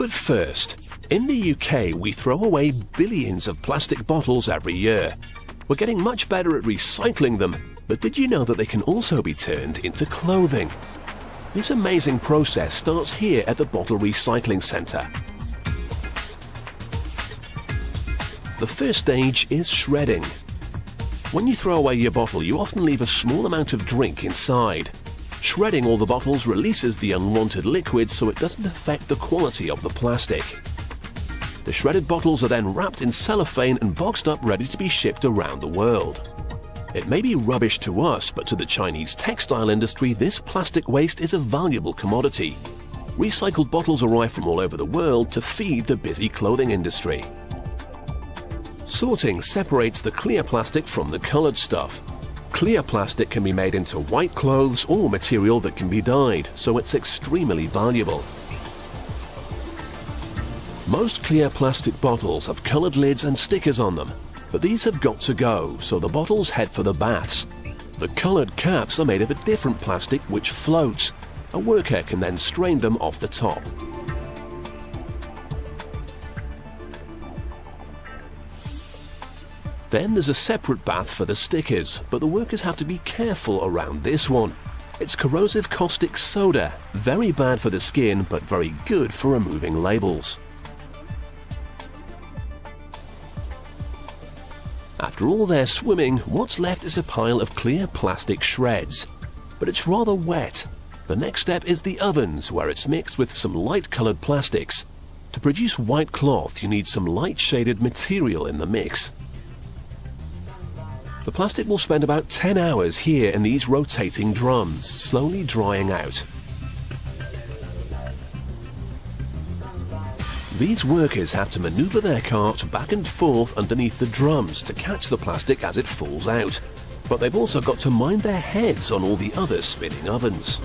But first, in the UK we throw away billions of plastic bottles every year. We're getting much better at recycling them, but did you know that they can also be turned into clothing? This amazing process starts here at the Bottle Recycling Centre. The first stage is shredding. When you throw away your bottle, you often leave a small amount of drink inside. Shredding all the bottles releases the unwanted liquid so it doesn't affect the quality of the plastic. The shredded bottles are then wrapped in cellophane and boxed up ready to be shipped around the world. It may be rubbish to us, but to the Chinese textile industry, this plastic waste is a valuable commodity. Recycled bottles arrive from all over the world to feed the busy clothing industry. Sorting separates the clear plastic from the colored stuff. Clear plastic can be made into white clothes or material that can be dyed, so it's extremely valuable. Most clear plastic bottles have colored lids and stickers on them, but these have got to go, so the bottles head for the baths. The colored caps are made of a different plastic which floats. A worker can then strain them off the top. Then there's a separate bath for the stickers, but the workers have to be careful around this one. It's corrosive caustic soda, very bad for the skin but very good for removing labels. After all their swimming, what's left is a pile of clear plastic shreds. But it's rather wet. The next step is the ovens, where it's mixed with some light-colored plastics. To produce white cloth, you need some light-shaded material in the mix. The plastic will spend about 10 hours here in these rotating drums, slowly drying out. These workers have to maneuver their cart back and forth underneath the drums to catch the plastic as it falls out. But they've also got to mind their heads on all the other spinning ovens.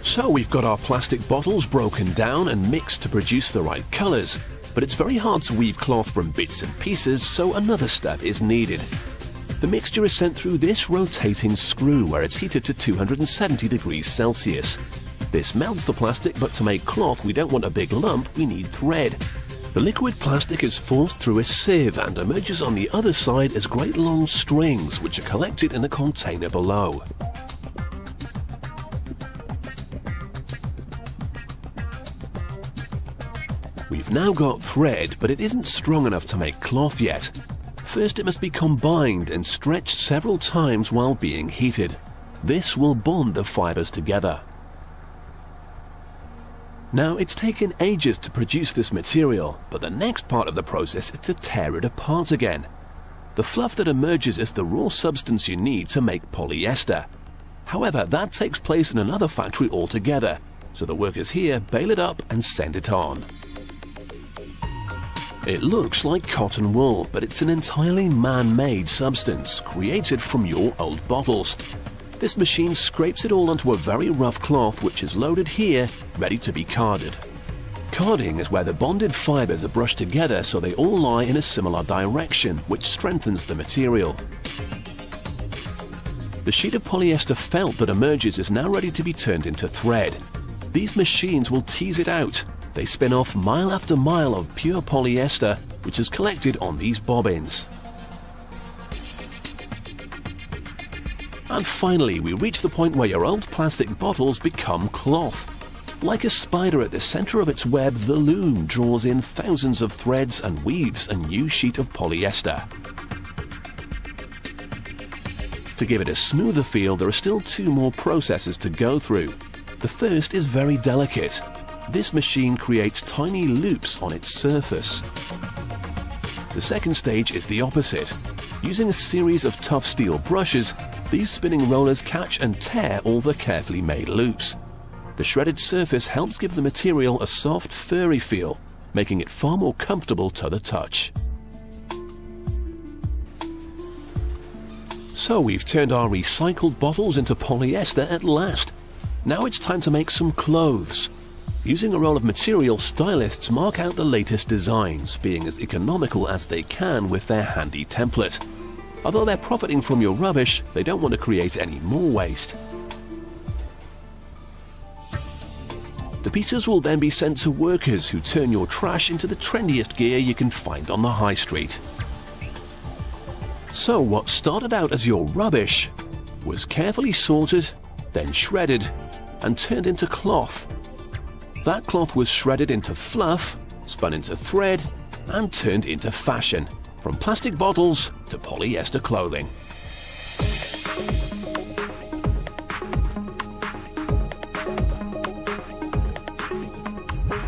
So we've got our plastic bottles broken down and mixed to produce the right colours. But it's very hard to weave cloth from bits and pieces, so another step is needed. The mixture is sent through this rotating screw where it's heated to 270 degrees Celsius. This melts the plastic, but to make cloth we don't want a big lump, we need thread. The liquid plastic is forced through a sieve and emerges on the other side as great long strings which are collected in a container below. We've now got thread, but it isn't strong enough to make cloth yet. First it must be combined and stretched several times while being heated. This will bond the fibers together. Now, it's taken ages to produce this material, but the next part of the process is to tear it apart again. The fluff that emerges is the raw substance you need to make polyester. However, that takes place in another factory altogether, so the workers here bale it up and send it on. It looks like cotton wool, but it's an entirely man-made substance created from your old bottles. This machine scrapes it all onto a very rough cloth which is loaded here, ready to be carded. Carding is where the bonded fibers are brushed together so they all lie in a similar direction, which strengthens the material. The sheet of polyester felt that emerges is now ready to be turned into thread. These machines will tease it out. They spin off mile after mile of pure polyester, which is collected on these bobbins. And finally, we reach the point where your old plastic bottles become cloth. Like a spider at the center of its web, the loom draws in thousands of threads and weaves a new sheet of polyester. To give it a smoother feel, there are still two more processes to go through. The first is very delicate. This machine creates tiny loops on its surface. The second stage is the opposite. Using a series of tough steel brushes, these spinning rollers catch and tear all the carefully made loops. The shredded surface helps give the material a soft, furry feel, making it far more comfortable to the touch. So we've turned our recycled bottles into polyester at last. Now it's time to make some clothes. Using a roll of material, stylists mark out the latest designs, being as economical as they can with their handy template. Although they're profiting from your rubbish, they don't want to create any more waste. The pieces will then be sent to workers who turn your trash into the trendiest gear you can find on the high street. So what started out as your rubbish was carefully sorted, then shredded and turned into cloth. That cloth was shredded into fluff, spun into thread and turned into fashion, from plastic bottles to polyester clothing.